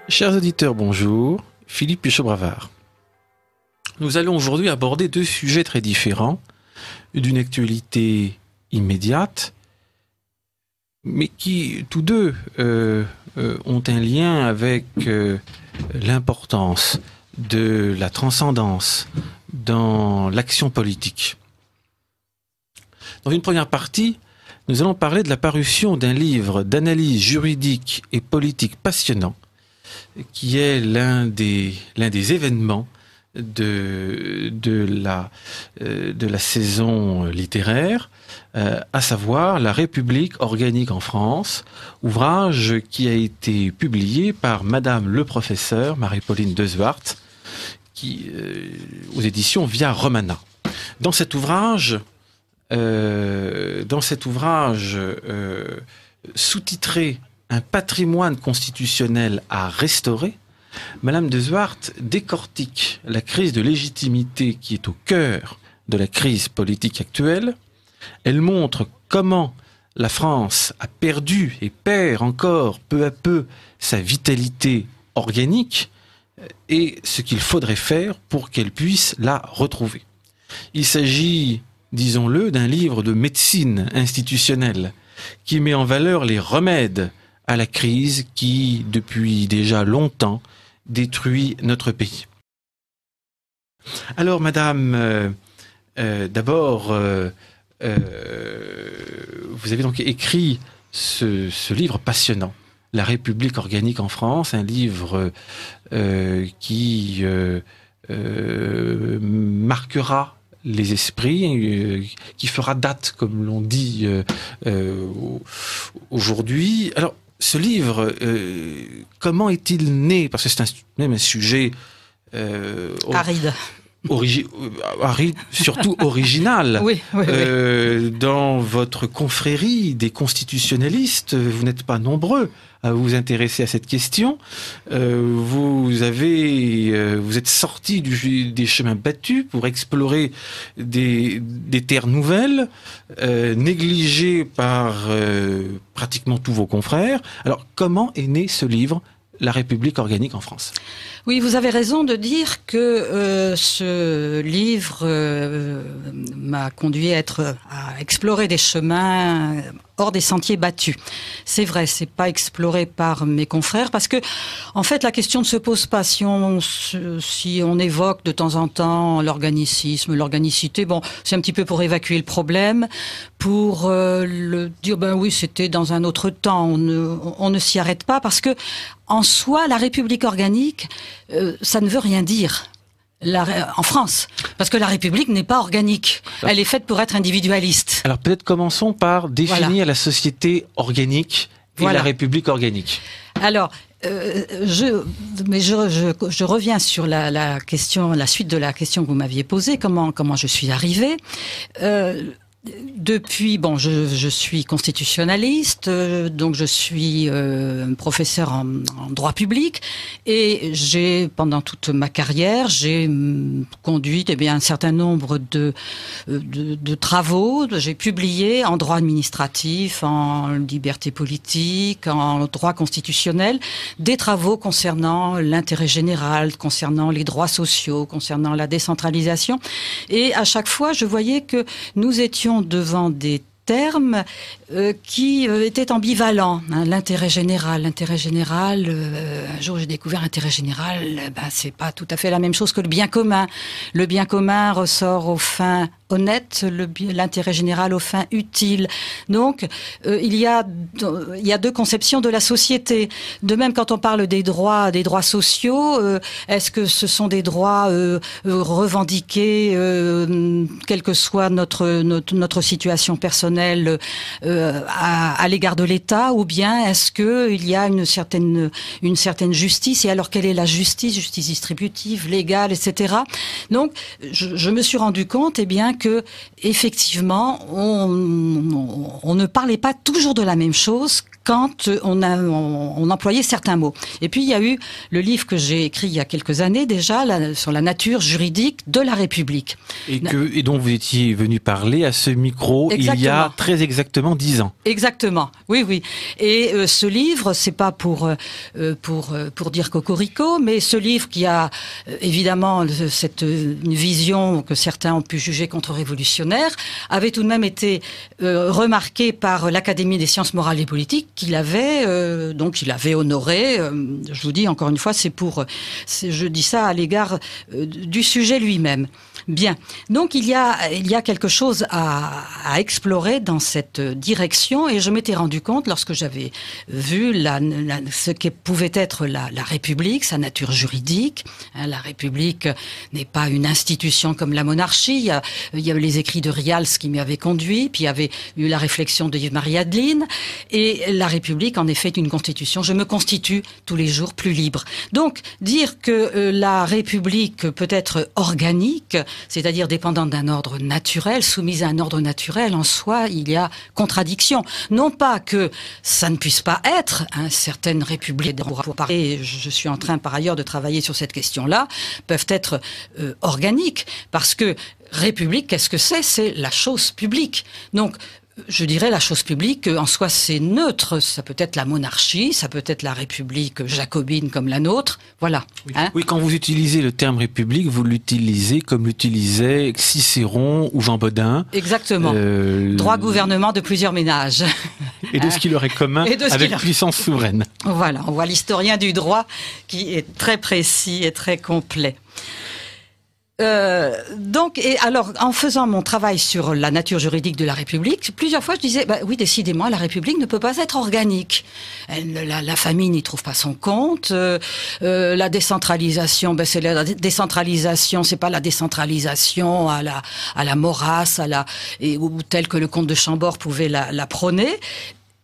Chers auditeurs, bonjour. Philippe Pichot-Bravard. Nous allons aujourd'hui aborder deux sujets très différents, d'une actualité immédiate, mais qui, tous deux, ont un lien avec l'importance de la transcendance dans l'action politique. Dans une première partie, nous allons parler de la parution d'un livre d'analyse juridique et politique passionnant, qui est l'un des événements de la saison littéraire, à savoir La République organique en France, ouvrage qui a été publié par Madame le professeur Marie-Pauline de Zwart, aux éditions Via Romana. Dans cet ouvrage sous-titré Un patrimoine constitutionnel à restaurer, Madame de Zwart décortique la crise de légitimité qui est au cœur de la crise politique actuelle. Elle montre comment la France a perdu et perd encore peu à peu sa vitalité organique et ce qu'il faudrait faire pour qu'elle puisse la retrouver. Il s'agit, disons-le, d'un livre de médecine institutionnelle qui met en valeur les remèdes à la crise qui, depuis déjà longtemps, détruit notre pays. Alors, madame, d'abord, vous avez donc écrit ce livre passionnant, La République organique en France, un livre qui marquera les esprits, qui fera date, comme l'on dit aujourd'hui. Alors, ce livre, comment est-il né? Parce que c'est même un sujet aride. Aride, surtout original. Oui. Dans votre confrérie des constitutionnalistes, vous n'êtes pas nombreux à vous intéresser à cette question. Vous êtes sortis des chemins battus pour explorer des terres nouvelles, négligées par pratiquement tous vos confrères. Alors, comment est né ce livre, La République organique en France? Oui, vous avez raison de dire que ce livre m'a conduit à explorer des chemins hors des sentiers battus. C'est vrai, c'est pas exploré par mes confrères parce que, en fait, la question ne se pose pas si on évoque de temps en temps l'organicisme, l'organicité. Bon, c'est un petit peu pour évacuer le problème, pour le dire, ben oui, c'était dans un autre temps. On ne s'y arrête pas parce que, en soi, la République organique, ça ne veut rien dire. En France, parce que la République n'est pas organique. Elle est faite pour être individualiste. Alors peut-être commençons par définir la société organique et la République organique. Alors, je reviens sur la question, la suite de la question que vous m'aviez posée. Comment je suis arrivée. Depuis, je suis constitutionnaliste, donc je suis professeur en droit public et pendant toute ma carrière, j'ai conduit un certain nombre de travaux. J'ai publié en droit administratif, en liberté politique, en droit constitutionnel, des travaux concernant l'intérêt général, concernant les droits sociaux, concernant la décentralisation. Et à chaque fois, je voyais que nous étions devant des termes qui étaient ambivalents. L'intérêt général, un jour j'ai découvert l'intérêt général, c'est pas tout à fait la même chose que le bien commun. Le bien commun ressort aux fins honnêtes, l'intérêt général aux fins utiles. Donc, il y a deux conceptions de la société. De même, quand on parle des droits sociaux, est-ce que ce sont des droits revendiqués, quelle que soit notre situation personnelle à l'égard de l'État, ou bien est-ce que il y a une certaine justice? Et alors, quelle est la justice distributive, légale, etc. Donc, je me suis rendu compte, que effectivement, on ne parlait pas toujours de la même chose quand on employait certains mots. Et puis il y a eu le livre que j'ai écrit il y a quelques années déjà sur la nature juridique de la République. Et dont vous étiez venu parler à ce micro il y a très exactement 10 ans. Exactement, oui. Et ce livre, c'est pas pour dire cocorico, mais ce livre qui a évidemment une vision que certains ont pu juger contre-révolutionnaire, avait tout de même été remarqué par l'Académie des sciences morales et politiques, qu'il avait honoré. Je vous dis encore une fois, je dis ça à l'égard du sujet lui-même. Bien. Donc il y a quelque chose à explorer dans cette direction, et je m'étais rendu compte lorsque j'avais vu ce que pouvait être la République, sa nature juridique. La République n'est pas une institution comme la monarchie. Il y avait les écrits de Rials qui m'y avaient conduit, puis il y avait eu la réflexion de Yves-Marie Adeline, et la République en effet est une constitution. Je me constitue tous les jours plus libre. Donc dire que la République peut être organique, c'est-à-dire dépendante d'un ordre naturel, soumise à un ordre naturel, en soi, il y a contradiction. Non pas que ça ne puisse pas être, certaines républiques, pour parler, je suis en train par ailleurs de travailler sur cette question-là, peuvent être organiques, parce que République, qu'est-ce que c'est? C'est la chose publique. Donc, je dirais la chose publique, en soi c'est neutre, ça peut être la monarchie, ça peut être la république jacobine comme la nôtre, voilà. Oui, oui, quand vous utilisez le terme république, vous l'utilisez comme l'utilisaient Cicéron ou Jean Bodin. Exactement. Droit gouvernement de plusieurs ménages. Et de ce qui leur est commun avec puissance souveraine. Voilà, on voit l'historien du droit qui est très précis et très complet. Alors, en faisant mon travail sur la nature juridique de la République, plusieurs fois je disais, oui, décidément, la République ne peut pas être organique. La famille n'y trouve pas son compte. La décentralisation, c'est la décentralisation, c'est pas la décentralisation à la Maurras, ou telle que le comte de Chambord pouvait la prôner.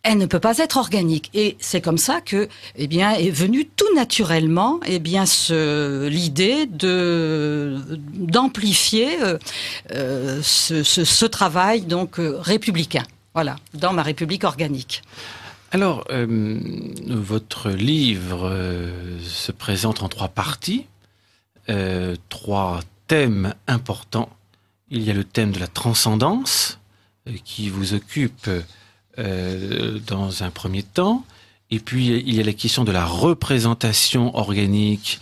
Elle ne peut pas être organique, et c'est comme ça que, est venue tout naturellement, l'idée d'amplifier ce travail donc républicain. Voilà, dans ma République organique. Alors, votre livre se présente en 3 parties, 3 thèmes importants. Il y a le thème de la transcendance qui vous occupe dans un premier temps, et puis il y a la question de la représentation organique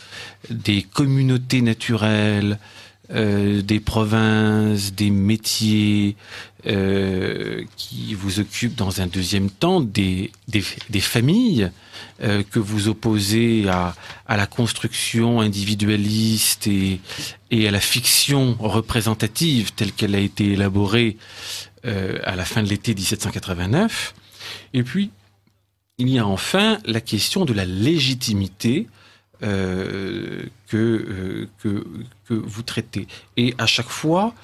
des communautés naturelles, des provinces, des métiers, qui vous occupent dans un deuxième temps, des familles que vous opposez à la construction individualiste et à la fiction représentative telle qu'elle a été élaborée à la fin de l'été 1789. Et puis, il y a enfin la question de la légitimité que vous traitez. Et à chaque fois,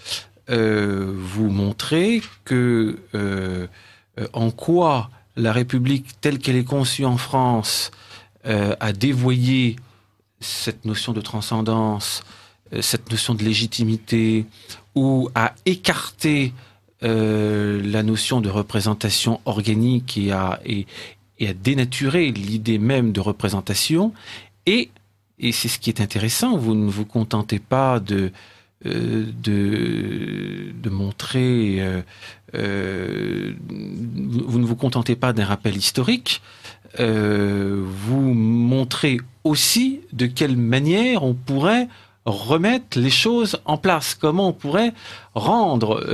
vous montrez que en quoi la République telle qu'elle est conçue en France a dévoyé cette notion de transcendance, cette notion de légitimité, ou a écarté la notion de représentation organique et a dénaturé l'idée même de représentation. Et c'est ce qui est intéressant, vous ne vous contentez pas de montrer, vous ne vous contentez pas d'un rappel historique, vous montrez aussi de quelle manière on pourrait remettre les choses en place, comment on pourrait rendre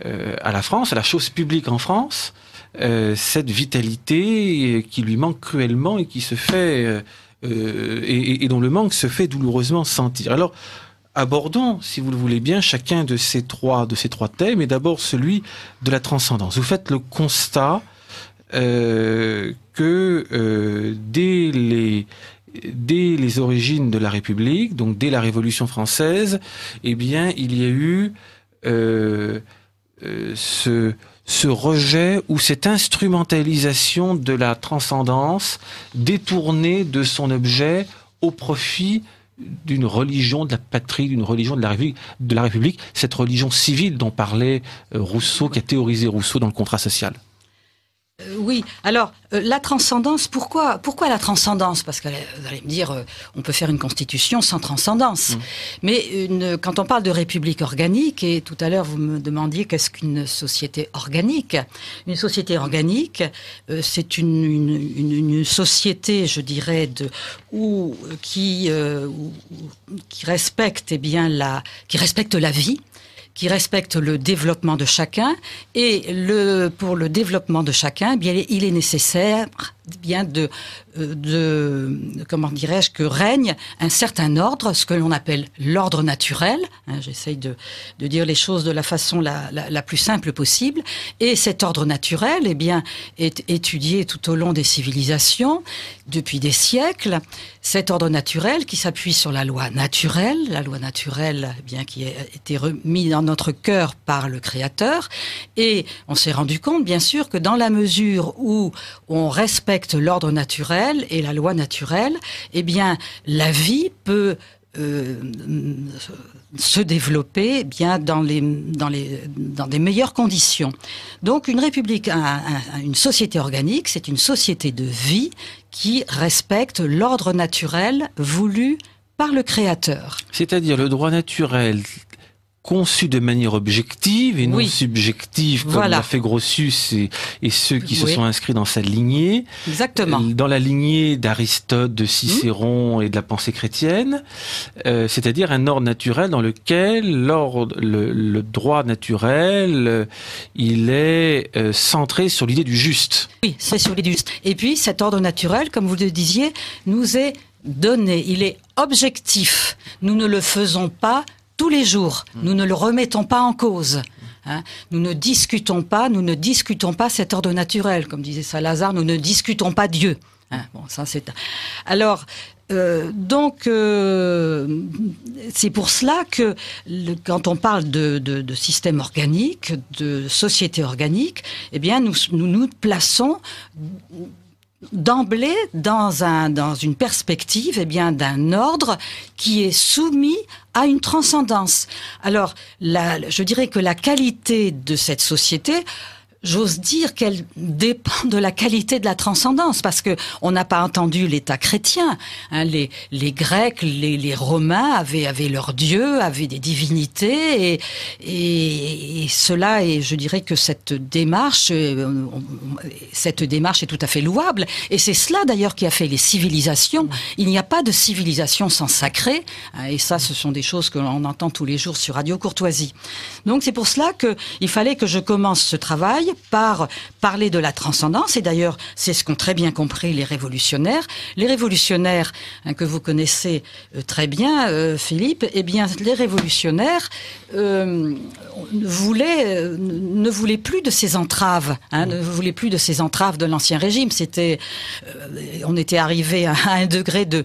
à la France, à la chose publique en France, cette vitalité qui lui manque cruellement et qui se fait et dont le manque se fait douloureusement sentir. Alors, abordons, si vous le voulez bien, chacun de ces trois thèmes, et d'abord celui de la transcendance. Vous faites le constat que dès les origines de la République, donc dès la Révolution française, il y a eu ce rejet ou cette instrumentalisation de la transcendance détournée de son objet au profit d'une religion de la patrie, d'une religion de la République, cette religion civile dont parlait Rousseau, qui a théorisé Rousseau dans le contrat social. Oui, alors la transcendance, pourquoi la transcendance? Parce que vous allez me dire, on peut faire une constitution sans transcendance. Mais quand on parle de république organique, et tout à l'heure vous me demandiez qu'est-ce qu'une société organique? Une société organique, c'est une société, je dirais, qui respecte qui respecte la vie, qui respecte le développement de chacun, et pour le développement de chacun, bien il est nécessaire bien comment dirais-je, que règne un certain ordre, ce que l'on appelle l'ordre naturel. J'essaye de dire les choses de la façon la plus simple possible. Et cet ordre naturel, eh bien, est étudié tout au long des civilisations depuis des siècles. Cet ordre naturel qui s'appuie sur la loi naturelle, eh bien, qui a été remis dans notre cœur par le Créateur. Et on s'est rendu compte, bien sûr, que dans la mesure où on respecte l'ordre naturel et la loi naturelle, eh bien, la vie peut se développer bien dans des meilleures conditions. Donc, une république, une société organique, c'est une société de vie qui respecte l'ordre naturel voulu par le Créateur. C'est-à-dire le droit naturel conçu de manière objective et non subjective, comme l'a fait Grotius et ceux qui se sont inscrits dans sa lignée. Exactement. Dans la lignée d'Aristote, de Cicéron et de la pensée chrétienne, c'est-à-dire un ordre naturel dans lequel le droit naturel, il est centré sur l'idée du juste. Oui, c'est sur l'idée du juste. Et puis cet ordre naturel, comme vous le disiez, nous est donné, il est objectif. Nous ne le faisons pas tous les jours, nous ne le remettons pas en cause. Nous ne discutons pas cet ordre naturel. Comme disait Salazar, nous ne discutons pas Dieu. Bon, ça c'est... Alors, c'est pour cela que quand on parle de système organique, de société organique, eh bien, nous plaçons d'emblée dans une perspective, eh bien, d'un ordre qui est soumis à une transcendance. Alors, je dirais que la qualité de cette société, j'ose dire qu'elle dépend de la qualité de la transcendance, parce que on n'a pas entendu l'État chrétien. Les Grecs, les Romains avaient leurs dieux, avaient des divinités, et cela, et je dirais que cette démarche est tout à fait louable. Et c'est cela d'ailleurs qui a fait les civilisations. Il n'y a pas de civilisation sans sacré, et ça, ce sont des choses que l'on entend tous les jours sur Radio Courtoisie. Donc c'est pour cela qu'il fallait que je commence ce travail par parler de la transcendance, et d'ailleurs c'est ce qu'ont très bien compris les révolutionnaires. Les révolutionnaires que vous connaissez très bien, Philippe, eh bien les révolutionnaires ne voulaient plus de ces entraves, ne voulaient plus de ces entraves de l'ancien régime. On était arrivé à un degré de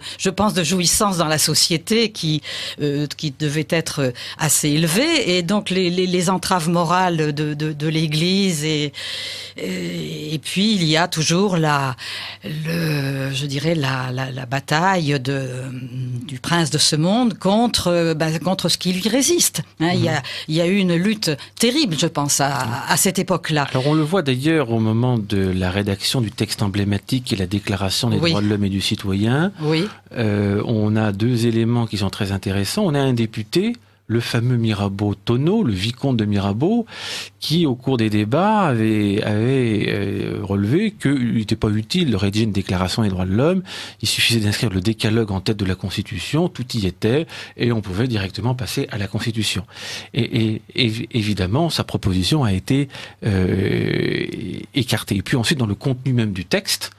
jouissance dans la société qui devait être assez élevé, et donc les entraves morales de l'Église et puis il y a toujours la bataille du prince de ce monde contre ce qui lui résiste. Il y a eu une lutte terrible, je pense, à cette époque-là. Alors on le voit d'ailleurs au moment de la rédaction du texte emblématique qui est la Déclaration des droits de l'homme et du citoyen. Oui. On a deux éléments qui sont très intéressants. On a un député, le fameux Mirabeau Tonneau, le vicomte de Mirabeau, qui au cours des débats avait relevé qu'il n'était pas utile de rédiger une déclaration des droits de l'homme, il suffisait d'inscrire le décalogue en tête de la Constitution, tout y était, et on pouvait directement passer à la Constitution. Et évidemment, sa proposition a été écartée. Et puis ensuite, dans le contenu même du texte,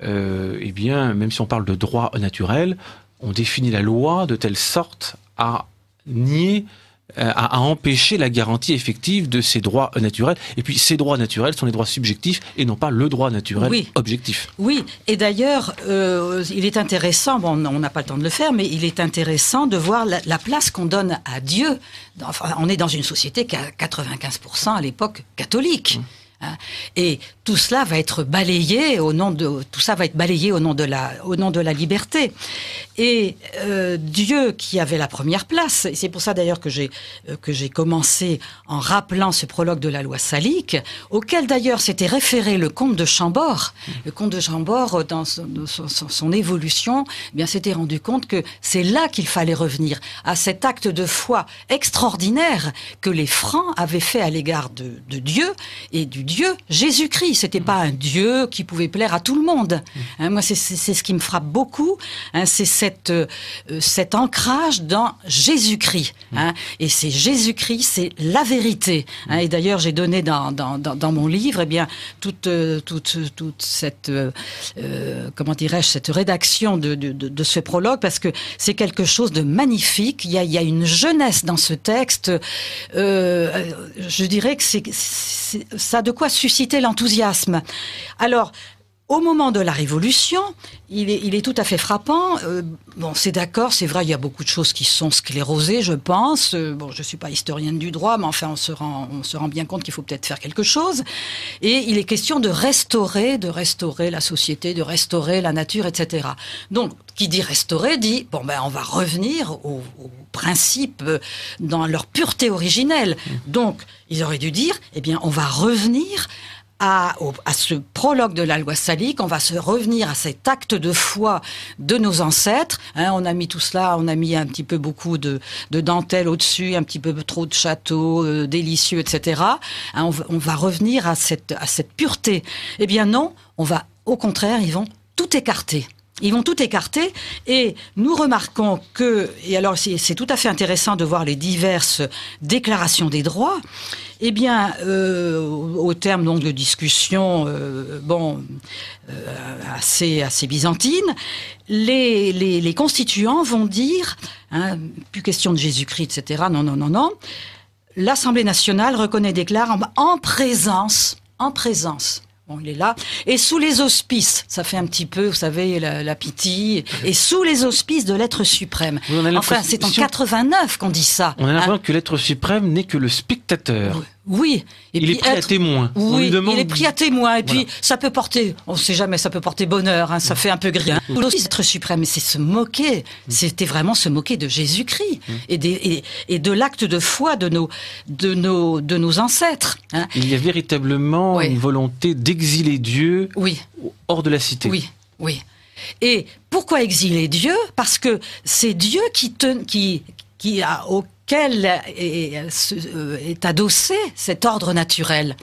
eh bien, même si on parle de droit naturel, on définit la loi de telle sorte à empêcher la garantie effective de ces droits naturels. Et puis ces droits naturels sont les droits subjectifs et non pas le droit naturel objectif. Oui, et d'ailleurs, il est intéressant, on n'a pas le temps de le faire, mais il est intéressant de voir la place qu'on donne à Dieu. Enfin, on est dans une société qui a 95% à l'époque catholique. Et tout cela va être balayé au nom de la liberté. Et Dieu qui avait la première place, et c'est pour ça d'ailleurs que j'ai commencé en rappelant ce prologue de la loi salique, auquel d'ailleurs s'était référé le comte de Chambord. Le comte de Chambord, dans son évolution, eh bien s'était rendu compte que c'est là qu'il fallait revenir, à cet acte de foi extraordinaire que les Francs avaient fait à l'égard de Dieu et du Dieu Jésus-Christ. C'était pas un Dieu qui pouvait plaire à tout le monde. Moi, c'est ce qui me frappe beaucoup. C'est cet ancrage dans Jésus-Christ. Et c'est Jésus-Christ, c'est la vérité. Et d'ailleurs, j'ai donné dans mon livre, eh bien, toute cette comment dirais-je, cette rédaction de ce prologue, parce que c'est quelque chose de magnifique. Il y a une jeunesse dans ce texte. Je dirais que ça a de quoi susciter l'enthousiasme. Alors, au moment de la Révolution, il est tout à fait frappant. Bon, c'est d'accord, c'est vrai, il y a beaucoup de choses qui sont sclérosées, je pense. Bon, je suis pas historienne du droit, mais enfin, on se rend bien compte qu'il faut peut-être faire quelque chose. Et il est question de restaurer la société, de restaurer la nature, etc. Donc, qui dit restaurer dit, bon, ben, on va revenir aux principes dans leur pureté originelle. Donc, ils auraient dû dire, eh bien, on va revenir à ce prologue de la loi salique, on va se revenir à cet acte de foi de nos ancêtres. On a mis tout cela, on a mis un petit peu beaucoup de dentelle au-dessus, un petit peu trop de châteaux délicieux, etc. On va revenir à cette pureté. Eh bien non, au contraire, ils vont tout écarter. Ils vont tout écarter et nous remarquons que, et alors c'est tout à fait intéressant de voir les diverses déclarations des droits, eh bien, au terme donc de discussions assez byzantines, les constituants vont dire, plus question de Jésus-Christ, etc., non, l'Assemblée nationale reconnaît, déclare en présence, bon, il est là. Et sous les auspices, ça fait un petit peu, vous savez, la pitié, et sous les auspices de l'être suprême. Oui, enfin, c'est en 89 qu'on dit ça. On a l'impression que l'être suprême n'est que le spectateur. Oui. Et il puis est pris à témoin. Oui, il est pris à témoin. Et voilà. puis, ça peut porter, on ne sait jamais, ça peut porter bonheur, ça fait un peu gris. L'être suprême, mais c'est se moquer. C'était vraiment se moquer de Jésus-Christ et de l'acte de foi de nos ancêtres. Il y a véritablement une volonté d'exiler Dieu hors de la cité. Oui. Et pourquoi exiler Dieu ? Parce que c'est Dieu auquel est adossé cet ordre naturel.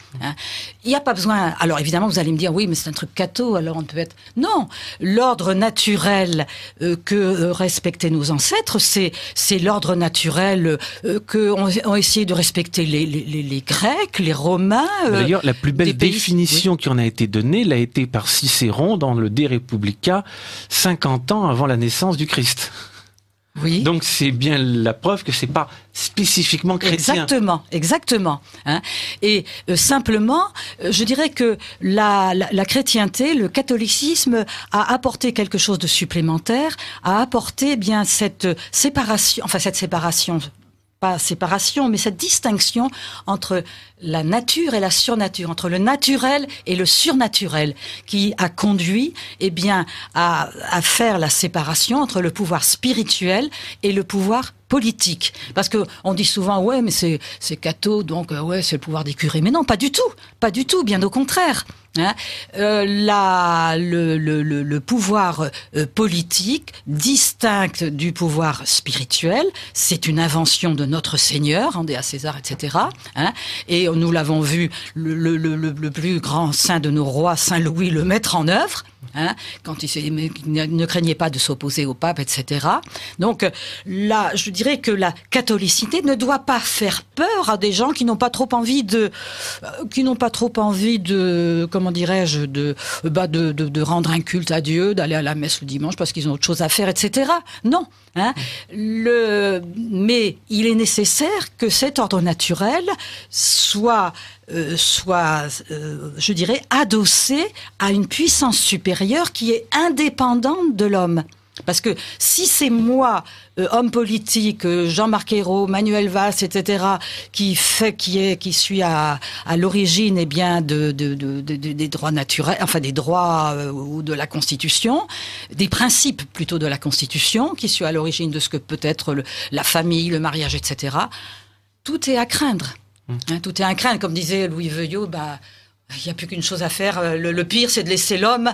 Il n'y a pas besoin... Alors évidemment, vous allez me dire, oui, mais c'est un truc catho, alors on peut être... Non, l'ordre naturel que respectaient nos ancêtres, c'est l'ordre naturel qu'ont essayé de respecter les Grecs, les Romains... D'ailleurs, la plus belle définition qui en a été donnée l'a été par Cicéron dans le De Republica, 50 ans avant la naissance du Christ. Oui. Donc c'est bien la preuve que c'est pas spécifiquement chrétien. Exactement. Et simplement, je dirais que la chrétienté, le catholicisme a apporté quelque chose de supplémentaire, a apporté bien cette séparation, pas séparation, mais cette distinction entre la nature et la surnature, entre le naturel et le surnaturel, qui a conduit, à faire la séparation entre le pouvoir spirituel et le pouvoir politique. Parce que on dit souvent, ouais, mais c'est catho, donc ouais, c'est le pouvoir des curés. Mais non, pas du tout, bien au contraire. Le pouvoir politique distinct du pouvoir spirituel, c'est une invention de notre Seigneur, rendez à César, etc. Et nous l'avons vu, le plus grand saint de nos rois, Saint Louis, le mettre en œuvre. Quand il ne craignait pas de s'opposer au pape, etc. Donc là, je dirais que la catholicité ne doit pas faire peur à des gens qui n'ont pas trop envie de, comment dirais-je, de rendre un culte à Dieu, d'aller à la messe le dimanche parce qu'ils ont autre chose à faire, etc. Non. Mais il est nécessaire que cet ordre naturel soit, je dirais, adossé à une puissance supérieure qui est indépendante de l'homme. Parce que si c'est moi, homme politique, Jean-Marc Ayrault, Manuel Valls, etc., qui suis à l'origine, eh bien, des droits naturels, enfin des droits ou de la Constitution, des principes plutôt de la Constitution, qui suis à l'origine de ce que peut être la famille, le mariage, etc., tout est à craindre. Hein, tout est à craindre, comme disait Louis Veuillot, il n'y a plus qu'une chose à faire. Le pire, c'est de laisser l'homme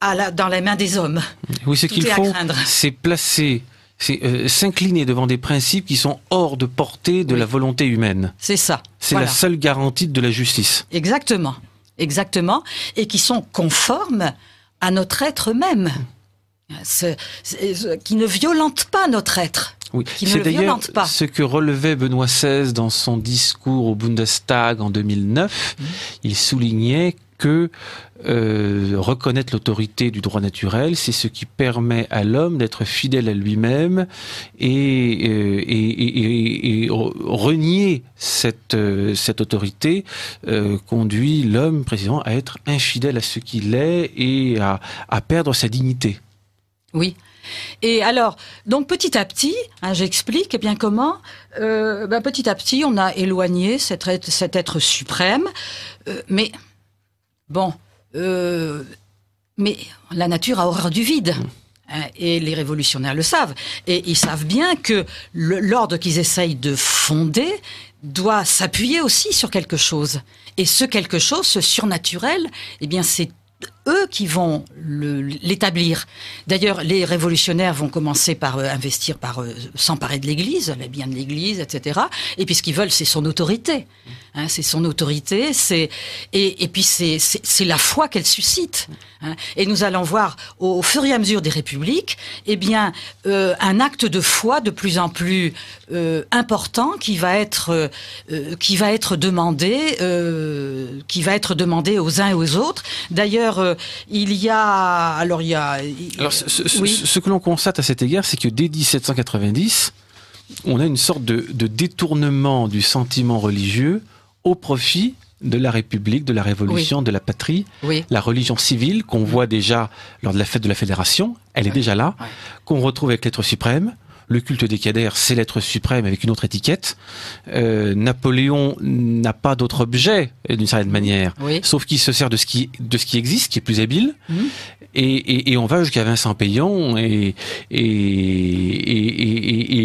dans les mains des hommes. Oui, ce qu'il faut, c'est placer, s'incliner devant des principes qui sont hors de portée de la volonté humaine. C'est ça. C'est la seule garantie de la justice. Exactement. Exactement. Et qui sont conformes à notre être même. Qui ne violentent pas notre être. Oui, c'est d'ailleurs ce que relevait Benoît XVI dans son discours au Bundestag en 2009. Il soulignait que reconnaître l'autorité du droit naturel, c'est ce qui permet à l'homme d'être fidèle à lui-même et renier cette autorité conduit l'homme précisément à être infidèle à ce qu'il est et à perdre sa dignité. Oui. Et alors, donc petit à petit, j'explique bien comment, petit à petit, on a éloigné cet être suprême, mais la nature a horreur du vide. Et les révolutionnaires le savent. Et ils savent bien que l'ordre qu'ils essayent de fonder doit s'appuyer aussi sur quelque chose. Et ce quelque chose, ce surnaturel, eh bien, c'est eux qui vont l'établir. D'ailleurs, les révolutionnaires vont commencer par investir, par s'emparer de l'Église, les biens de l'Église, etc. Et puis ce qu'ils veulent, c'est son autorité. C'est son autorité, et puis c'est la foi qu'elle suscite. Et nous allons voir au fur et à mesure des républiques, eh bien, un acte de foi de plus en plus important qui va être demandé aux uns et aux autres. D'ailleurs, ce que l'on constate à cet égard, c'est que dès 1790, on a une sorte de détournement du sentiment religieux au profit de la République, de la Révolution, de la patrie. La religion civile qu'on voit déjà lors de la fête de la Fédération, elle est déjà là, qu'on retrouve avec l'être suprême. Le culte des cadères, c'est l'être suprême avec une autre étiquette. Napoléon n'a pas d'autre objet, d'une certaine manière, sauf qu'il se sert de ce qui existe, qui est plus habile. Et on va jusqu'à Vincent Payon et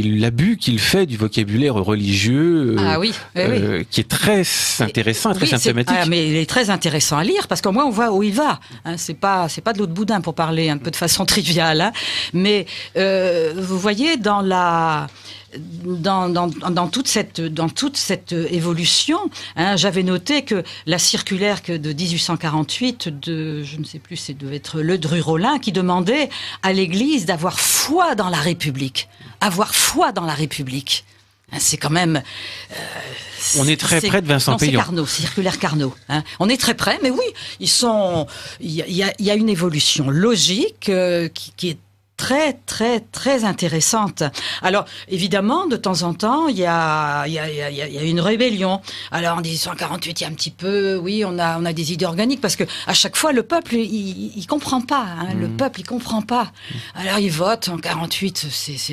l'abus qu'il fait du vocabulaire religieux, qui est très intéressant, très symptomatique. Mais il est très intéressant à lire parce qu'au moins on voit où il va. C'est pas de l'eau de boudin pour parler un peu de façon triviale. Mais vous voyez dans toute cette évolution, j'avais noté que la circulaire de 1848 je ne sais plus, ça devait être Ledru-Rollin, qui demandait à l'Église d'avoir foi dans la République. Avoir foi dans la République. C'est quand même... on est très près de Vincent Payon. C'est Carnot, circulaire Carnot. On est très près, mais oui, il y a une évolution logique qui est très, très, très intéressante. Alors, évidemment, de temps en temps, il y a une rébellion. Alors, en 1848, il y a un petit peu, on a des idées organiques, parce que à chaque fois, le peuple, il comprend pas. Le peuple, il comprend pas. Alors, il vote. En 48,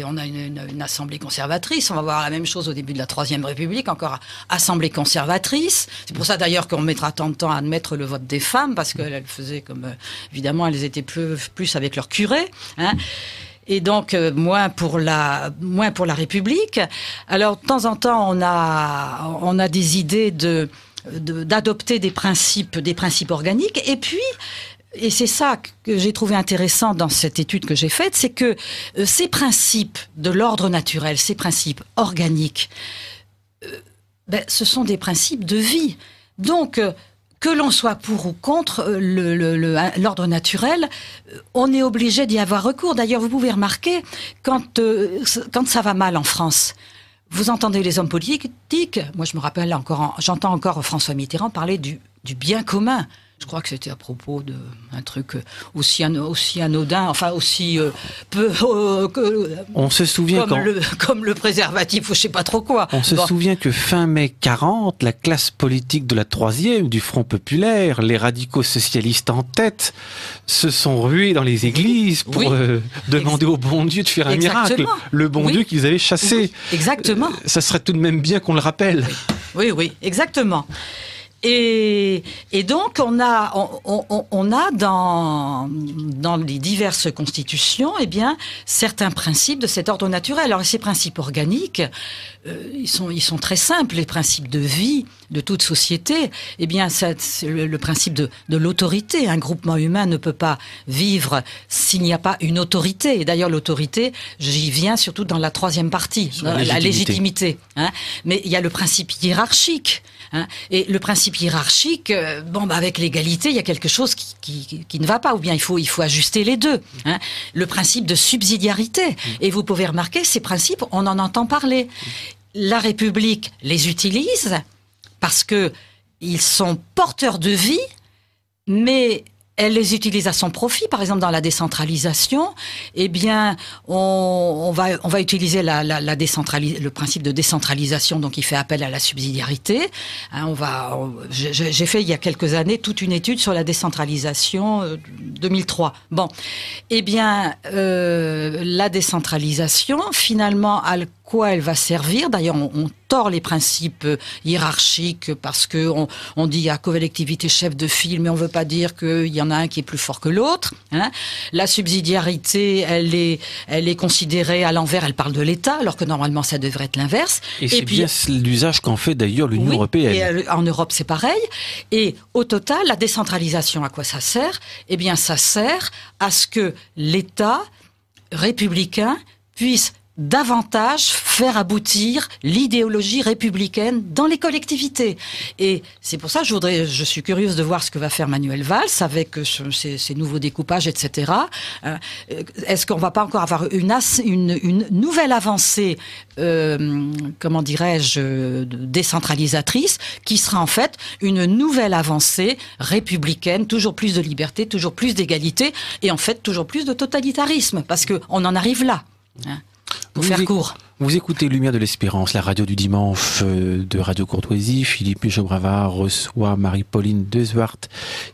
on a une assemblée conservatrice. On va voir la même chose au début de la Troisième République, encore assemblée conservatrice. C'est pour ça, d'ailleurs, qu'on mettra tant de temps à admettre le vote des femmes, parce qu'elles faisaient comme, évidemment, elles étaient plus avec leur curé, et donc moins pour la République. Alors de temps en temps, on a des idées d'adopter des principes organiques, et puis, et c'est ça que j'ai trouvé intéressant dans cette étude que j'ai faite, c'est que ces principes de l'ordre naturel, ces principes organiques, ce sont des principes de vie. Donc que l'on soit pour ou contre l'ordre naturel, on est obligé d'y avoir recours. D'ailleurs, vous pouvez remarquer, quand ça va mal en France, vous entendez les hommes politiques, moi je me rappelle j'entends encore François Mitterrand parler du bien commun. Je crois que c'était à propos d'un truc aussi anodin, enfin aussi peu... on se souvient comme le préservatif ou je sais pas trop quoi. On se souvient que fin mai 40, la classe politique de la 3e, du Front populaire, les radicaux socialistes en tête, se sont rués dans les églises pour demander au bon Dieu de faire un miracle. Le bon Dieu qu'ils avaient chassé. Oui, exactement. Ça serait tout de même bien qu'on le rappelle. Oui, exactement. Et donc on a dans les diverses constitutions certains principes de cet ordre naturel. Alors ces principes organiques, ils sont très simples. Les principes de vie de toute société, c'est le principe de l'autorité. Un groupement humain ne peut pas vivre s'il n'y a pas une autorité. Et d'ailleurs l'autorité, j'y viens surtout dans la 3e partie, la légitimité. Mais il y a le principe hiérarchique. Et le principe hiérarchique, avec l'égalité, il y a quelque chose qui ne va pas, ou bien il faut ajuster les deux. Le principe de subsidiarité. Et vous pouvez remarquer, ces principes, on en entend parler. La République les utilise parce que ils sont porteurs de vie, mais elle les utilise à son profit. Par exemple, dans la décentralisation, on va utiliser le principe de décentralisation, donc il fait appel à la subsidiarité. J'ai fait il y a quelques années toute une étude sur la décentralisation 2003. La décentralisation, finalement, quoi elle va servir. D'ailleurs, on tord les principes hiérarchiques parce que on dit à collectivité chef de file, mais on veut pas dire qu'il y en a un qui est plus fort que l'autre. La subsidiarité, elle est considérée à l'envers. Elle parle de l'État, alors que normalement ça devrait être l'inverse. Et c'est bien l'usage qu'en fait d'ailleurs l'Union européenne. Et en Europe, c'est pareil. Et au total, la décentralisation, à quoi ça sert ? Ça sert à ce que l'État républicain puisse davantage faire aboutir l'idéologie républicaine dans les collectivités. Et c'est pour ça que je suis curieuse de voir ce que va faire Manuel Valls avec ces nouveaux découpages, etc. Est-ce qu'on va pas encore avoir une nouvelle avancée, décentralisatrice, qui sera en fait une nouvelle avancée républicaine, toujours plus de liberté, toujours plus d'égalité, et en fait toujours plus de totalitarisme, parce que on en arrive là. Pour faire court. Vous écoutez Lumière de l'Espérance, la radio du dimanche de Radio Courtoisie. Philippe Michaud-Bravard reçoit Marie-Pauline Dezwart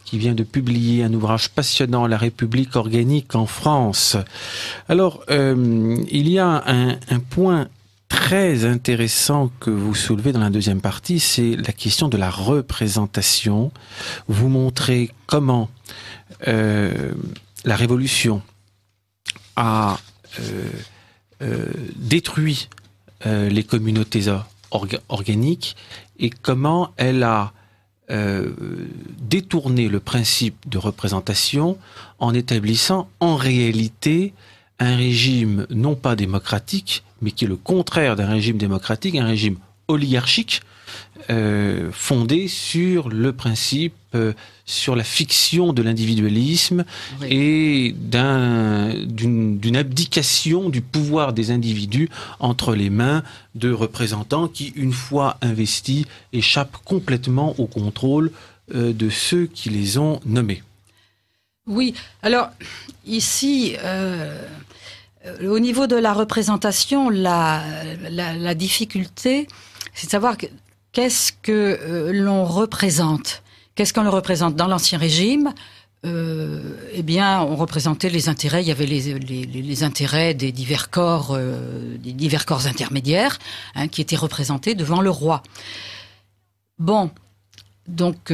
qui vient de publier un ouvrage passionnant, La République organique en France. Alors, il y a un point très intéressant que vous soulevez dans la 2e partie, c'est la question de la représentation. Vous montrez comment la Révolution a détruit les communautés organiques et comment elle a détourné le principe de représentation en établissant en réalité un régime non pas démocratique, mais qui est le contraire d'un régime démocratique, un régime oligarchique, fondé sur le principe, sur la fiction de l'individualisme et d'une abdication du pouvoir des individus entre les mains de représentants qui, une fois investis, échappent complètement au contrôle de ceux qui les ont nommés. Oui, alors ici, au niveau de la représentation, la difficulté, c'est de savoir qu'est-ce que l'on représente. Qu'est-ce qu'on le représente? Dans l'Ancien Régime, on représentait les intérêts, il y avait les intérêts des divers corps intermédiaires qui étaient représentés devant le roi. Bon, donc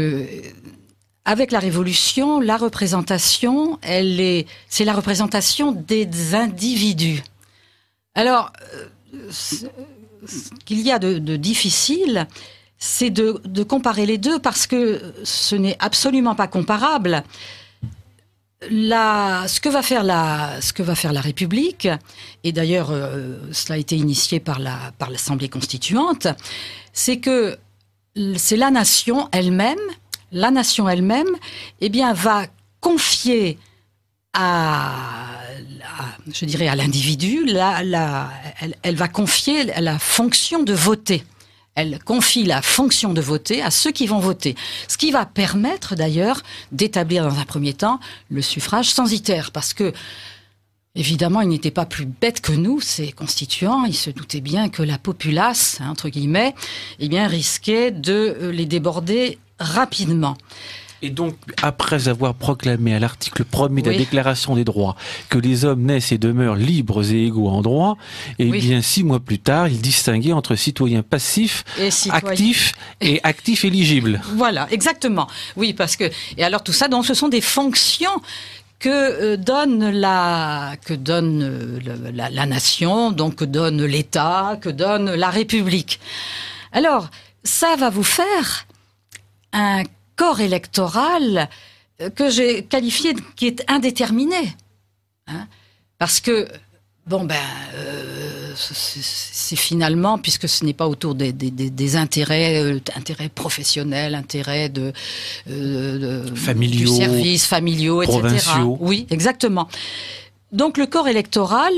avec la Révolution, la représentation, c'est la représentation des individus. Alors, ce qu'il y a de difficile, c'est de comparer les deux parce que ce n'est absolument pas comparable. Ce que va faire la République, et d'ailleurs cela a été initié par l'Assemblée constituante, c'est que c'est la nation elle-même, va confier à l'individu, elle va confier la fonction de voter. Elle confie la fonction de voter à ceux qui vont voter. Ce qui va permettre d'ailleurs d'établir dans un premier temps le suffrage censitaire. Parce que, évidemment, ils n'étaient pas plus bêtes que nous, ces constituants. Ils se doutaient bien que la populace, entre guillemets, eh bien, risquait de les déborder rapidement. Et donc, après avoir proclamé à l'article 1er de la Déclaration des droits que les hommes naissent et demeurent libres et égaux en droit, et bien 6 mois plus tard, il distinguait entre citoyens passifs, actifs et actifs éligibles. Voilà, exactement. Oui, parce que... Et alors tout ça, donc, ce sont des fonctions que donne la nation, donc que donne l'État, que donne la République. Alors, ça va vous faire un corps électoral que j'ai qualifié qui est indéterminé, hein, parce que c'est finalement, puisque ce n'est pas autour des intérêts professionnels, intérêts familiaux, du service, familiaux, provinciaux. etc. Oui, exactement. Donc le corps électoral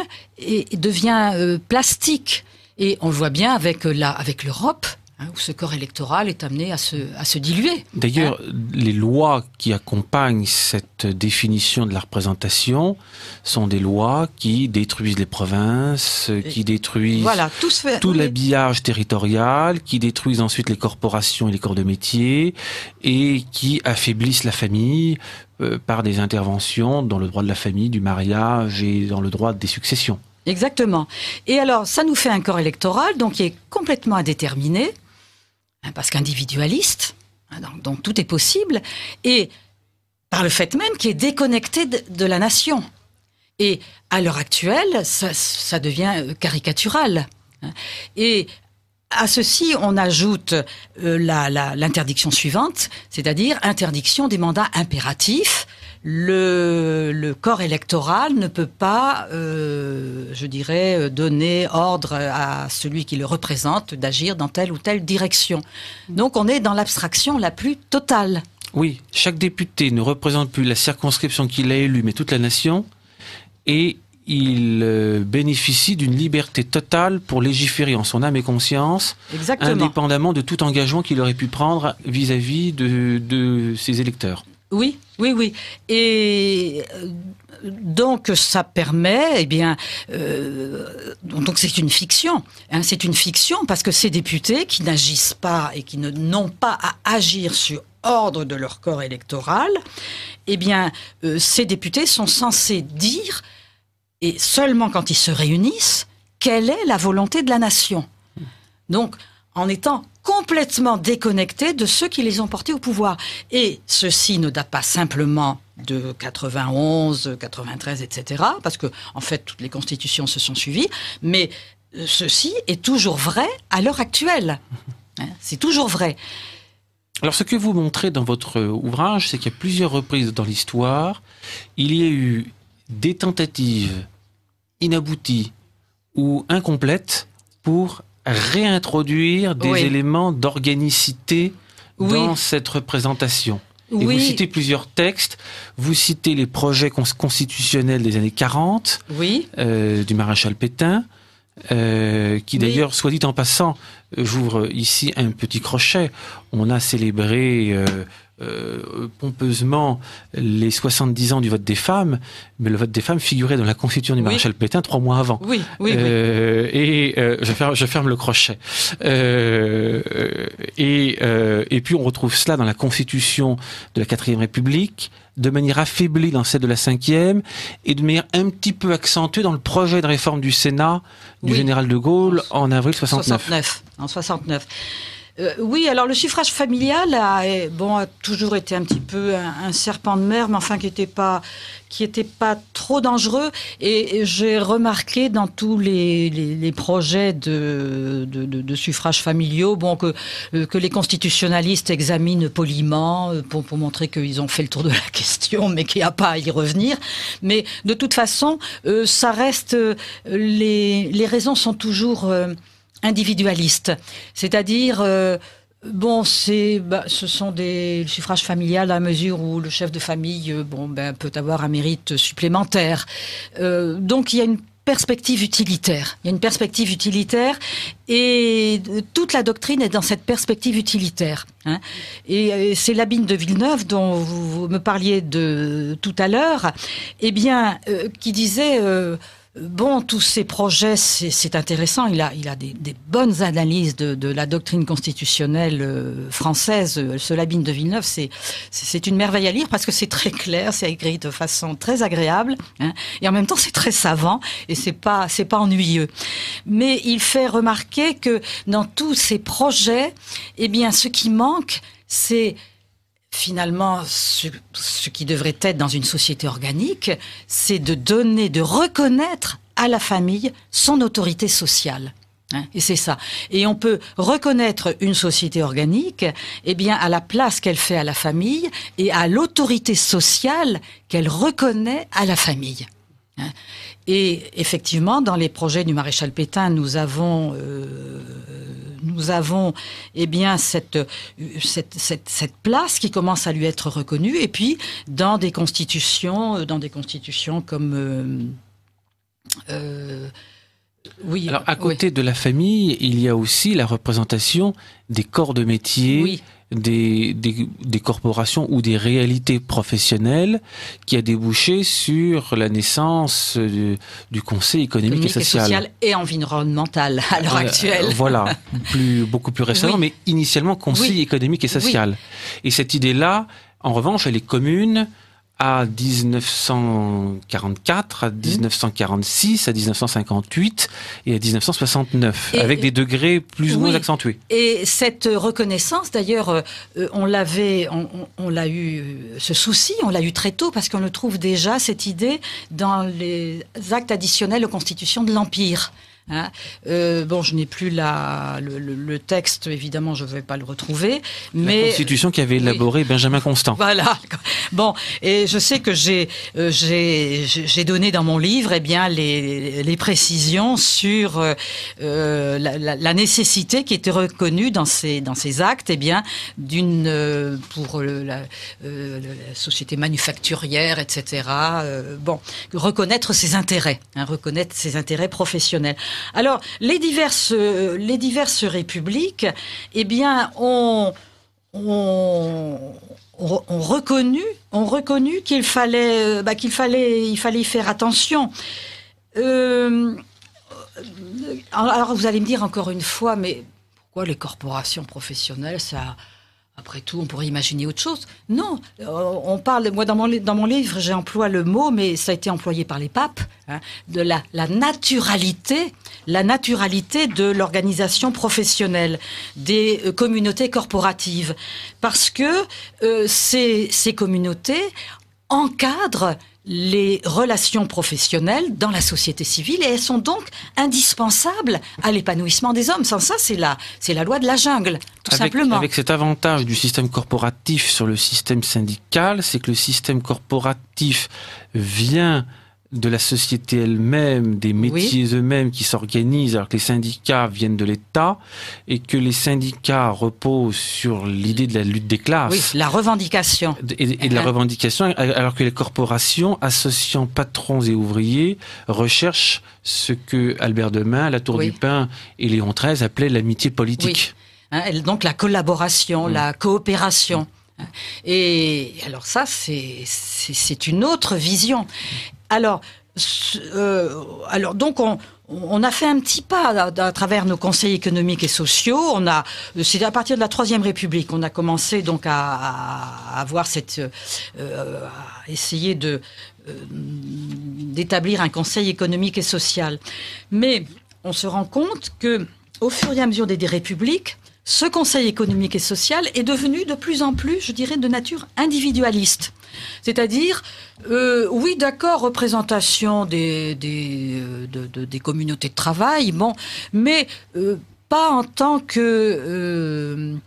devient plastique, et on le voit bien avec l'Europe. Où ce corps électoral est amené à se diluer. D'ailleurs, les lois qui accompagnent cette définition de la représentation sont des lois qui détruisent les provinces, qui détruisent tout l'habillage territorial, qui détruisent ensuite les corporations et les corps de métier, et qui affaiblissent la famille par des interventions dans le droit de la famille, du mariage et dans le droit des successions. Exactement. Et alors, ça nous fait un corps électoral donc qui est complètement indéterminé, parce qu'individualiste, donc tout est possible, et par le fait même qui est déconnecté de la nation. Et à l'heure actuelle, ça devient caricatural. Et à ceci, on ajoute l'interdiction suivante, c'est-à-dire interdiction des mandats impératifs. Le corps électoral ne peut pas, donner ordre à celui qui le représente d'agir dans telle ou telle direction. Donc on est dans l'abstraction la plus totale. Oui, chaque député ne représente plus la circonscription qu'il a élue, mais toute la nation, et il bénéficie d'une liberté totale pour légiférer en son âme et conscience, indépendamment de tout engagement qu'il aurait pu prendre vis-à-vis de ses électeurs. Oui. Et donc ça permet, donc c'est une fiction. C'est une fiction parce que ces députés qui n'agissent pas et qui n'ont pas à agir sur ordre de leur corps électoral, ces députés sont censés dire, et seulement quand ils se réunissent, quelle est la volonté de la nation. Donc, en étant complètement déconnectés de ceux qui les ont portés au pouvoir. Et ceci ne date pas simplement de 91, 93, etc., parce que, en fait, toutes les constitutions se sont suivies, mais ceci est toujours vrai à l'heure actuelle. C'est toujours vrai. Alors, ce que vous montrez dans votre ouvrage, c'est qu'à plusieurs reprises dans l'histoire, il y a eu des tentatives inabouties ou incomplètes pour réintroduire des éléments d'organicité dans cette représentation. Et vous citez plusieurs textes, vous citez les projets constitutionnels des années 40, du maréchal Pétain, qui d'ailleurs, soit dit en passant, j'ouvre ici un petit crochet, on a célébré pompeusement les 70 ans du vote des femmes, mais le vote des femmes figurait dans la constitution du maréchal Pétain 3 mois avant. Je ferme le crochet. Et puis on retrouve cela dans la constitution de la 4e République, de manière affaiblie dans celle de la 5e, et de manière un petit peu accentuée dans le projet de réforme du Sénat du général de Gaulle en avril 69. En 69. Oui, alors le suffrage familial a toujours été un petit peu un serpent de mer, mais enfin qui était pas trop dangereux. Et j'ai remarqué dans tous les projets de suffrage familiaux, que les constitutionnalistes examinent poliment pour montrer qu'ils ont fait le tour de la question, mais qu'il n'y a pas à y revenir. Mais de toute façon, ça reste les raisons sont toujours individualistes, c'est-à-dire ce sont des suffrages familiales à mesure où le chef de famille peut avoir un mérite supplémentaire. Donc il y a une perspective utilitaire. Il y a une perspective utilitaire et toute la doctrine est dans cette perspective utilitaire. Hein. Et c'est Labine de Villeneuve dont vous me parliez de tout à l'heure, eh bien, qui disait bon, tous ces projets, c'est intéressant. Il a des bonnes analyses de la doctrine constitutionnelle française. Ce Labine de Villeneuve, c'est une merveille à lire parce que c'est très clair, c'est écrit de façon très agréable, hein, et en même temps c'est très savant et c'est pas ennuyeux. Mais il fait remarquer que dans tous ces projets, eh bien, ce qui manque, c'est finalement, ce qui devrait être dans une société organique, c'est de reconnaître à la famille son autorité sociale. Hein, et c'est ça. Et on peut reconnaître une société organique, eh bien, à la place qu'elle fait à la famille et à l'autorité sociale qu'elle reconnaît à la famille. Hein. Et effectivement, dans les projets du maréchal Pétain, nous avons eh bien cette place qui commence à lui être reconnue. Et puis dans des constitutions comme oui. Alors à côté de la famille, il y a aussi la représentation des corps de métier. Oui. Des corporations ou des réalités professionnelles qui a débouché sur la naissance du Conseil économique et social et environnemental à l'heure actuelle. Voilà, beaucoup plus récemment, oui. Mais initialement Conseil économique et social. Oui. Et cette idée-là, en revanche, elle est commune à 1944, à 1946, à 1958 et à 1969, avec des degrés plus ou moins accentués. Et cette reconnaissance, d'ailleurs, on l'a eu, ce souci, on l'a eu très tôt, parce qu'on le trouve déjà, cette idée, dans les actes additionnels aux constitutions de l'Empire. Hein, bon, je n'ai plus le texte, évidemment, je ne vais pas le retrouver. Mais la Constitution qu'avait élaborée Benjamin Constant. Voilà. Bon, et je sais que j'ai donné dans mon livre, eh bien, les précisions sur la nécessité qui était reconnue dans ces actes, eh bien, pour la société manufacturière, etc. Bon, reconnaître ses intérêts, hein, reconnaître ses intérêts professionnels. Alors, les diverses républiques, eh bien, ont reconnu qu'il fallait y faire attention. Alors, vous allez me dire encore une fois, mais pourquoi les corporations professionnelles, ça... Après tout, on pourrait imaginer autre chose. Non, on parle. Moi, dans mon livre, j'emploie le mot, mais ça a été employé par les papes, hein, de la naturalité de l'organisation professionnelle, des communautés corporatives, parce que ces communautés encadrent les relations professionnelles dans la société civile et elles sont donc indispensables à l'épanouissement des hommes. Sans ça, c'est la loi de la jungle, tout simplement. Avec cet avantage du système corporatif sur le système syndical, c'est que le système corporatif vient de la société elle-même, des métiers eux-mêmes qui s'organisent, alors que les syndicats viennent de l'État, et que les syndicats reposent sur l'idée de la lutte des classes. Oui, la revendication. Et de la revendication, alors que les corporations, associant patrons et ouvriers, recherchent ce que Albert Demain, Latour du Pin et Léon XIII appelaient l'amitié politique. Oui. Donc la collaboration, la coopération. Et alors ça, c'est une autre vision. Alors donc on a fait un petit pas à travers nos conseils économiques et sociaux. C'est à partir de la Troisième République, on a commencé donc à avoir à essayer d'établir un conseil économique et social. Mais on se rend compte que au fur et à mesure des républiques, ce conseil économique et social est devenu de plus en plus, je dirais, de nature individualiste. C'est-à-dire, oui, d'accord, représentation des communautés de travail, bon, mais pas en tant que,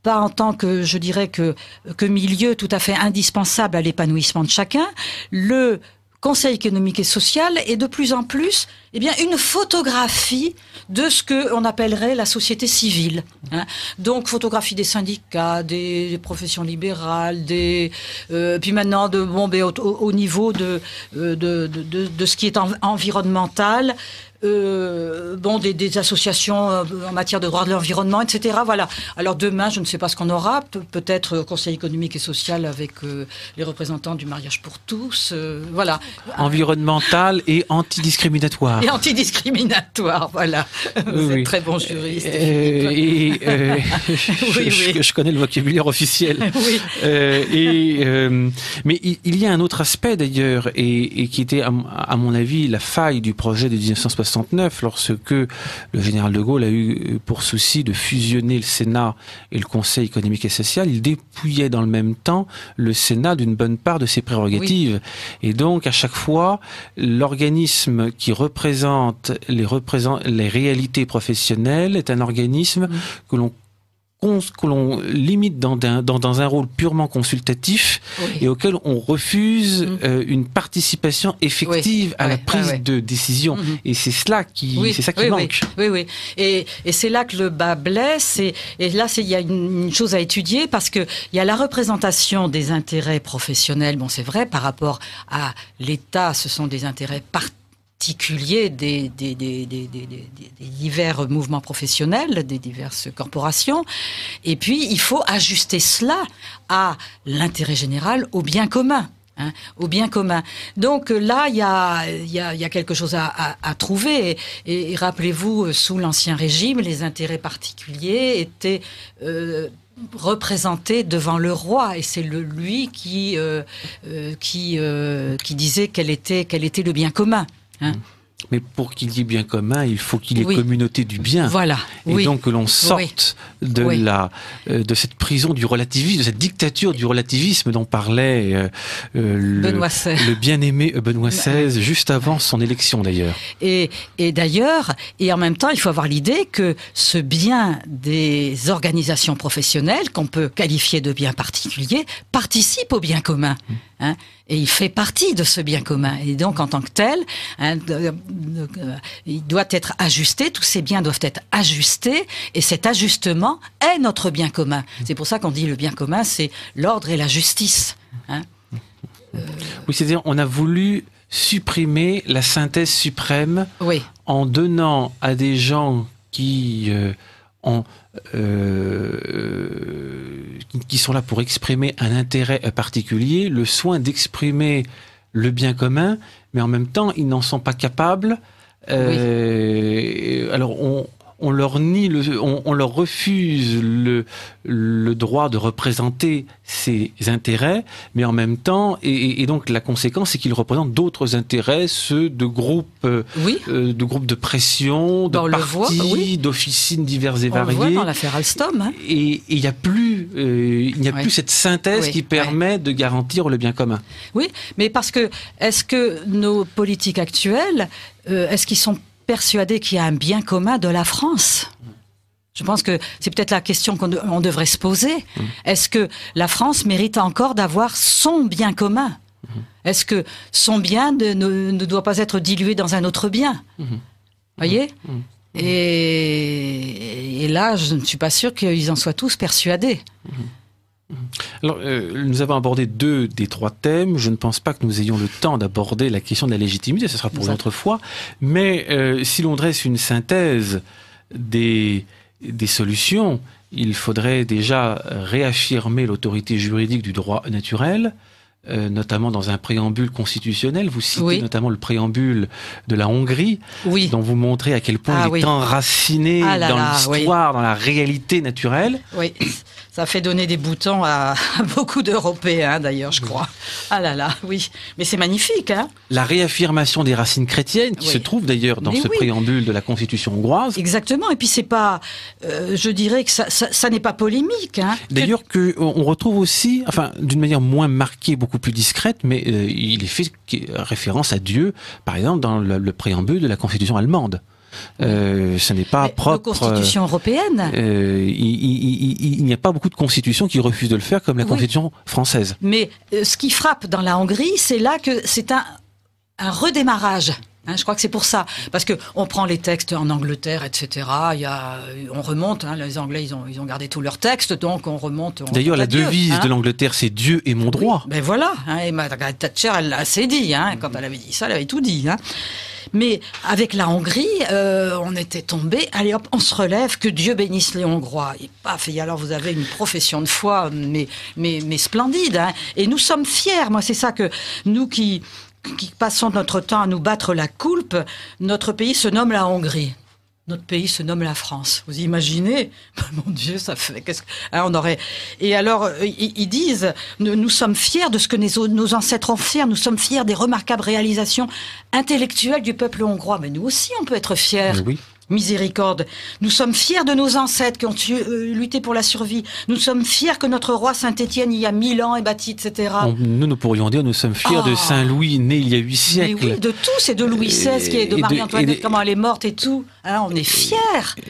je dirais, que milieu tout à fait indispensable à l'épanouissement de chacun. Le Conseil économique et social est de plus en plus, eh bien, une photographie de ce que on appellerait la société civile. Hein. Donc, photographie des syndicats, des professions libérales, puis maintenant au niveau de ce qui est environnemental. Des associations en matière de droit de l'environnement, etc. Voilà. Alors demain, je ne sais pas ce qu'on aura. Peut-être Conseil économique et social avec les représentants du mariage pour tous. Voilà. Environnemental et antidiscriminatoire. Et antidiscriminatoire, voilà. Vous êtes très bon juriste. Je connais le vocabulaire officiel. Oui. Mais il y a un autre aspect d'ailleurs, et qui était, à mon avis, la faille du projet de 1969, lorsque le général de Gaulle a eu pour souci de fusionner le Sénat et le Conseil économique et social. Il dépouillait dans le même temps le Sénat d'une bonne part de ses prérogatives. Oui. Et donc, à chaque fois, l'organisme qui représente les réalités professionnelles est un organisme que l'on limite dans un rôle purement consultatif, et auquel on refuse une participation effective à la prise de décision. Et c'est cela qui manque. Oui. Et c'est là que le bas blesse. Et là, il y a une chose à étudier, parce que il y a la représentation des intérêts professionnels. Bon, c'est vrai, par rapport à l'État, ce sont des intérêts particuliers des divers mouvements professionnels, des diverses corporations. Et puis, il faut ajuster cela à l'intérêt général, au bien commun. Hein, au bien commun. Donc là, il y a quelque chose à trouver. Et rappelez-vous, sous l'Ancien Régime, les intérêts particuliers étaient représenté devant le roi, et c'est lui qui disait quel était le bien commun. Hein. Mais pour qu'il y ait bien commun, il faut qu'il y ait communauté du bien. Voilà. Et donc que l'on sorte de cette prison du relativisme, de cette dictature du relativisme dont parlait le bien-aimé Benoît XVI juste avant son élection d'ailleurs. Et d'ailleurs, et en même temps, il faut avoir l'idée que ce bien des organisations professionnelles, qu'on peut qualifier de bien particulier, participe au bien commun. Hein, et il fait partie de ce bien commun. Et donc, en tant que tel, il doit être ajusté, tous ces biens doivent être ajustés, et cet ajustement est notre bien commun. C'est pour ça qu'on dit le bien commun, c'est l'ordre et la justice. Hein. Oui, c'est-à-dire, on a voulu supprimer la synthèse suprême en donnant à des gens qui sont là pour exprimer un intérêt particulier, le soin d'exprimer le bien commun, mais en même temps, ils n'en sont pas capables. Alors, on leur nie, on leur refuse le droit de représenter ces intérêts, mais en même temps, et donc la conséquence, c'est qu'ils représentent d'autres intérêts, ceux de groupes, de groupes de pression, de partis, d'officines diverses et variées. On le voit dans l'affaire Alstom. Hein. Et il n'y a plus, plus cette synthèse qui permet de garantir le bien commun. Oui, mais parce que est-ce que nos politiques actuelles, est-ce qu'ils sont persuadés qu'il y a un bien commun de la France? Je pense que c'est peut-être la question qu'on devrait se poser. Est-ce que la France mérite encore d'avoir son bien commun? Est-ce que son bien ne doit pas être dilué dans un autre bien? Voyez? Et là, je ne suis pas sûre qu'ils en soient tous persuadés. Alors, nous avons abordé 2 des 3 thèmes. Je ne pense pas que nous ayons le temps d'aborder la question de la légitimité, ce sera pour une autre fois. Mais si l'on dresse une synthèse des solutions, il faudrait déjà réaffirmer l'autorité juridique du droit naturel, notamment dans un préambule constitutionnel. Vous citez notamment le préambule de la Hongrie, dont vous montrez à quel point il est enraciné dans l'histoire, dans la réalité naturelle. Oui, ça fait donner des boutons à beaucoup d'Européens, d'ailleurs, je crois. Ah là là, oui. Mais c'est magnifique, hein. La réaffirmation des racines chrétiennes, qui se trouve d'ailleurs dans ce préambule de la Constitution hongroise. Exactement, et puis c'est pas... je dirais que ça n'est pas polémique, hein. D'ailleurs, on retrouve aussi, enfin, d'une manière moins marquée, beaucoup plus discrète, mais il est fait référence à Dieu, par exemple, dans le préambule de la Constitution allemande. Ce n'est pas propre. La Constitution européenne. Il n'y a pas beaucoup de constitutions qui refusent de le faire, comme la Constitution française. Mais ce qui frappe dans la Hongrie, c'est là que c'est un redémarrage. Hein, je crois que c'est pour ça, parce que on prend les textes en Angleterre, etc. On remonte. Hein, les Anglais, ils ont gardé tous leurs textes, donc on remonte. D'ailleurs, la devise de l'Angleterre, c'est Dieu est mon droit. Ben voilà. Hein, et Margaret Thatcher, elle l'a assez dit. Hein, quand elle avait dit ça, elle avait tout dit. Hein. Mais avec la Hongrie, on était tombé. Allez hop, on se relève. Que Dieu bénisse les Hongrois. Et paf. Et alors vous avez une profession de foi, mais splendide. Hein. Et nous sommes fiers. Moi, c'est ça que nous qui passons notre temps à nous battre la coulpe, notre pays se nomme la Hongrie. Notre pays se nomme la France. Vous imaginez? Mon Dieu, ça fait... on aurait... Et alors, ils disent, nous sommes fiers de ce que nos ancêtres ont fait, nous sommes fiers des remarquables réalisations intellectuelles du peuple hongrois. Mais nous aussi, on peut être fiers. Oui. Miséricorde. Nous sommes fiers de nos ancêtres qui ont lutté pour la survie. Nous sommes fiers que notre roi Saint-Étienne, il y a 1000 ans, est bâti, etc. Nous pourrions dire, nous sommes fiers de Saint-Louis, né il y a 8 siècles. Mais oui, de tous, et de Louis XVI, de Marie-Antoinette, comment elle est morte et tout. Hein, on est fiers.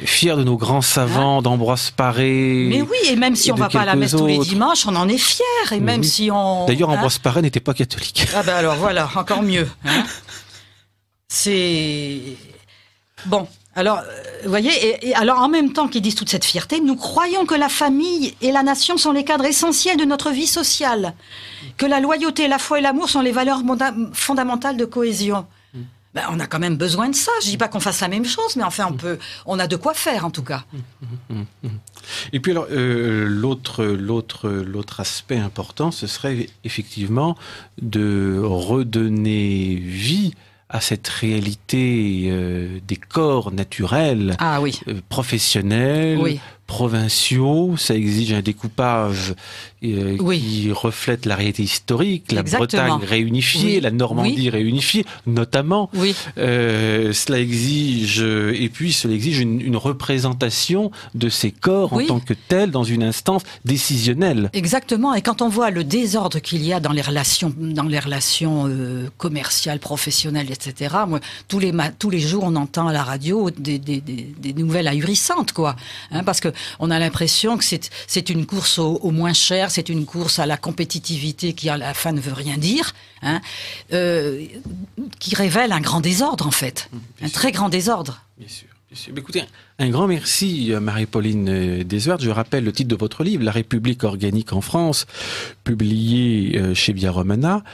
Fiers de nos grands savants, d'Ambroise Paré. Mais oui, et même si on ne va pas à la messe tous les dimanches, on en est fiers. Et même si on... D'ailleurs, Ambroise Paré n'était pas catholique. Ah ben alors voilà, encore mieux. Hein. C'est... Bon... Alors, vous voyez, et alors en même temps qu'ils disent toute cette fierté, nous croyons que la famille et la nation sont les cadres essentiels de notre vie sociale, que la loyauté, la foi et l'amour sont les valeurs fondamentales de cohésion. Ben, on a quand même besoin de ça. Je dis pas qu'on fasse la même chose, mais enfin, on a de quoi faire en tout cas. Et puis alors, l'autre aspect important, ce serait effectivement de redonner vie à cette réalité des corps naturels, professionnels, provinciaux. Ça exige un découpage qui reflète la réalité historique, la Bretagne réunifiée, la Normandie réunifiée, notamment. Cela exige, et puis cela exige une représentation de ces corps en tant que tels dans une instance décisionnelle. Exactement. Et quand on voit le désordre qu'il y a dans les relations commerciales, professionnelles, etc. Moi, tous les jours, on entend à la radio des nouvelles ahurissantes, quoi. Hein, parce que on a l'impression que c'est une course au moins cher, c'est une course à la compétitivité qui à la fin ne veut rien dire, hein, qui révèle un grand désordre en fait, très grand désordre. Bien sûr. Écoutez, un grand merci Marie-Pauline Desouart. Je rappelle le titre de votre livre, La République organique en France, publié chez Via Romana.